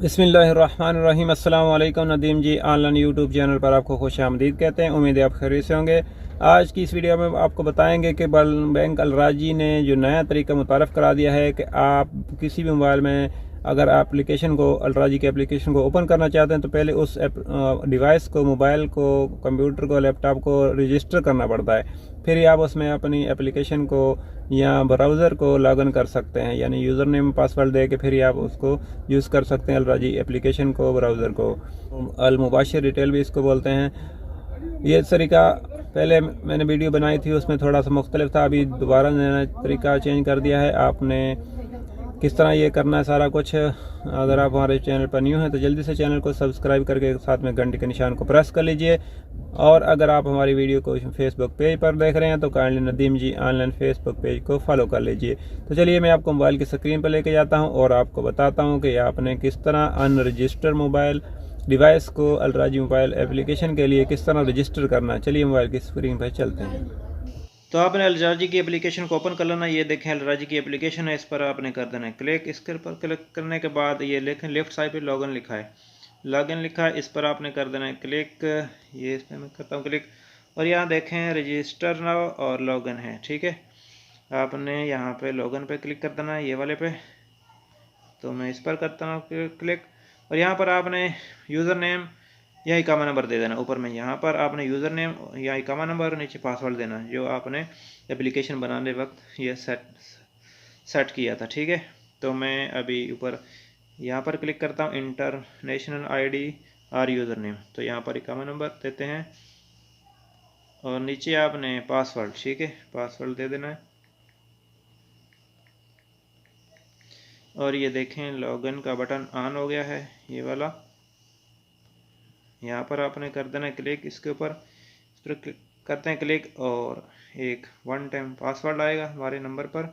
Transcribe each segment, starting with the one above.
बिस्मिल्लाहिर्रहमानिर्रहीम। अस्सलाम वालेकुम। नदीम जी ऑनलाइन यूट्यूब चैनल पर आपको खुश आमदीद कहते हैं। उम्मीद है आप खैरियत से होंगे। आज की इस वीडियो में आपको बताएंगे कि बैंक अलराजी ने जो नया तरीका मुतारफ़ करा दिया है कि आप किसी भी मोबाइल में अगर एप्लीकेशन को अलराजी की एप्लीकेशन को ओपन करना चाहते हैं तो पहले उस डिवाइस को, मोबाइल को, कंप्यूटर को, लैपटॉप को रजिस्टर करना पड़ता है। फिर ही आप उसमें अपनी एप्लीकेशन को या ब्राउज़र को लॉगिन कर सकते हैं, यानी यूज़र नेम पासवर्ड दे के फिर ही आप उसको यूज़ कर सकते हैं अलराजी एप्लीकेशन को, ब्राउज़र को। अल मुबाशिर रिटेल भी इसको बोलते हैं। ये तरीका पहले मैंने वीडियो बनाई थी, उसमें थोड़ा सा मुख्तलिफ था। अभी दोबारा नया तरीका चेंज कर दिया है। आपने किस तरह ये करना है सारा कुछ, अगर आप हमारे चैनल पर न्यू हैं तो जल्दी से चैनल को सब्सक्राइब करके साथ में घंटे के निशान को प्रेस कर लीजिए। और अगर आप हमारी वीडियो को फेसबुक पेज पर देख रहे हैं तो काइंडली नदीम जी ऑनलाइन फेसबुक पेज को फॉलो कर लीजिए। तो चलिए मैं आपको मोबाइल की स्क्रीन पर लेके जाता हूं और आपको बताता हूं कि आपने किस तरह अनरजिस्टर्ड मोबाइल डिवाइस को अलराजी मोबाइल एप्लीकेशन के लिए किस तरह रजिस्टर करना है। चलिए मोबाइल की स्क्रीन पर चलते हैं। तो आपने अलराजी की एप्लीकेशन को ओपन कर लेना। ये देखें अलराजी की एप्लीकेशन है, इस पर आपने कर देना है क्लिक। इसके ऊपर क्लिक करने के बाद ये देखें लेफ्ट साइड पे लॉगिन लिखा है, लॉगिन लिखा है, इस पर आपने कर देना है क्लिक। ये इस पर मैं करता हूँ क्लिक और यहाँ देखें रजिस्टर नाउ और लॉगिन है, ठीक है। आपने यहाँ पे लॉगिन पे क्लिक कर देना है, ये वाले पे। तो मैं इस पर करता हूँ क्लिक और यहाँ पर आपने यूज़र नेम या इकामा नंबर दे देना। ऊपर में यहाँ पर आपने यूज़र नेम या इकामा नंबर, नीचे पासवर्ड देना जो आपने एप्लीकेशन बनाने वक्त ये सेट किया था, ठीक है। तो मैं अभी ऊपर यहाँ पर क्लिक करता हूँ इंटरनेशनल आईडी और यूज़र नेम। तो यहाँ पर इकामा नंबर देते हैं और नीचे आपने पासवर्ड, ठीक है, पासवर्ड दे देना है। और ये देखें लॉगिन का बटन ऑन हो गया है, ये वाला। यहाँ पर आपने कर देना है क्लिक, इसके ऊपर इस पर क्लिक करते हैं क्लिक और एक वन टाइम पासवर्ड आएगा हमारे नंबर पर,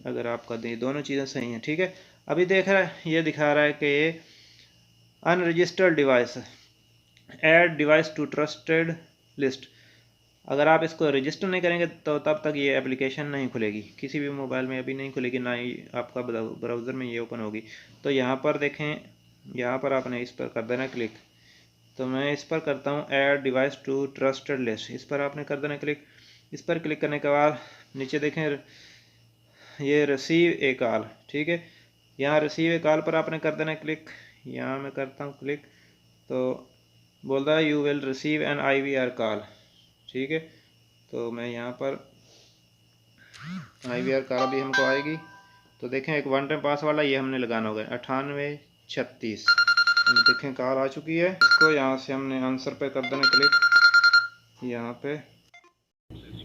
अगर आपका दोनों चीज़ें सही हैं, ठीक है। अभी देख रहा है ये दिखा रहा है कि ये unregistered device, add device to trusted list. अगर आप इसको रजिस्टर नहीं करेंगे तो तब तक ये एप्लीकेशन नहीं खुलेगी, किसी भी मोबाइल में अभी नहीं खुलेगी, ना ही आपका ब्राउज़र में ये ओपन होगी। तो यहाँ पर देखें, यहाँ पर आपने इस पर कर देना क्लिक। तो मैं इस पर करता हूँ add device to trusted list, इस पर आपने कर देना क्लिक। इस पर क्लिक करने के बाद नीचे देखें ये रिसीव ए कॉल, ठीक है। यहाँ रिसीव ए कॉल पर आपने कर देना क्लिक। यहाँ मैं करता हूँ क्लिक तो बोल रहा है you will receive an IVR call, ठीक है। तो मैं यहाँ पर IVR कॉल भी हमको आएगी। तो देखें एक वन टाइम पास वाला ये हमने लगाना होगा 9836। देखें कॉल आ चुकी है। इसको यहाँ से हमने आंसर पे कर देना क्लिक, यहाँ पे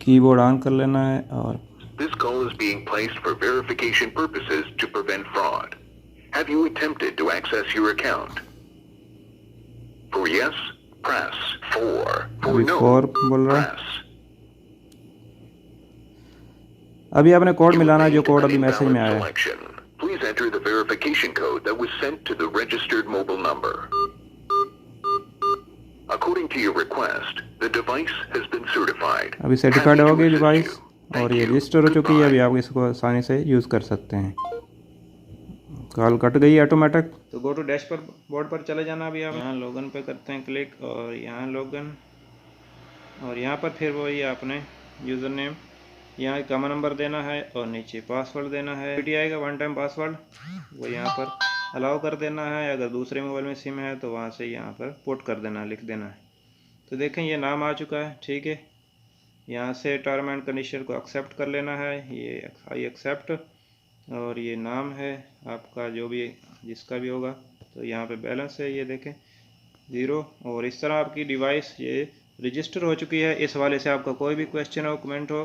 कीबोर्ड ऑन कर लेना है। और This call is being placed for verification purposes to prevent fraud. Have you attempted to access your account? For yes, press 4. For no, 4 बोल रहा है। press. अभी आपने कोड You मिलाना, जो made कोड an अभी मैसेज में invalid आया है। selection. Please enter the verification code that was sent to the registered mobile number. According to your request, the device has been certified. अभी certified Happy हो to गई assist device you. और Thank ये you. Register हो चुकी है। अभी Goodbye. आप इसको आसानी से यूज़ कर सकते हैं। कॉल कट गई ऑटोमेटिक। तो गो टू डैश पर बोर्ड पर चले जाना। अभी आप यहाँ लॉगिन पे करते हैं क्लिक और यहाँ लॉगिन और यहाँ पर फिर वही आपने यूज़र नेम, यहाँ इकामा नंबर देना है और नीचे पासवर्ड देना है। पीटी आएगा वन टाइम पासवर्ड, वो यहाँ पर अलाउ कर देना है। अगर दूसरे मोबाइल में सिम है तो वहाँ से यहाँ पर पुट कर देना है, लिख देना है। तो देखें ये नाम आ चुका है, ठीक है। यहाँ से टर्म एंड कंडीशन को एक्सेप्ट कर लेना है, ये आई एक्सेप्ट। और ये नाम है आपका जो भी जिसका भी होगा। तो यहाँ पे बैलेंस है, ये देखें 0। और इस तरह आपकी डिवाइस ये रजिस्टर हो चुकी है। इस हवाले से आपका कोई भी क्वेश्चन हो, कमेंट हो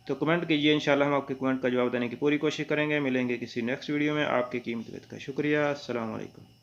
तो कमेंट कीजिए, इंशाल्लाह हम आपके कमेंट का जवाब देने की पूरी कोशिश करेंगे। मिलेंगे किसी नेक्स्ट वीडियो में। आपकी कीमती वक्त का शुक्रिया। अस्सलाम वालेकुम।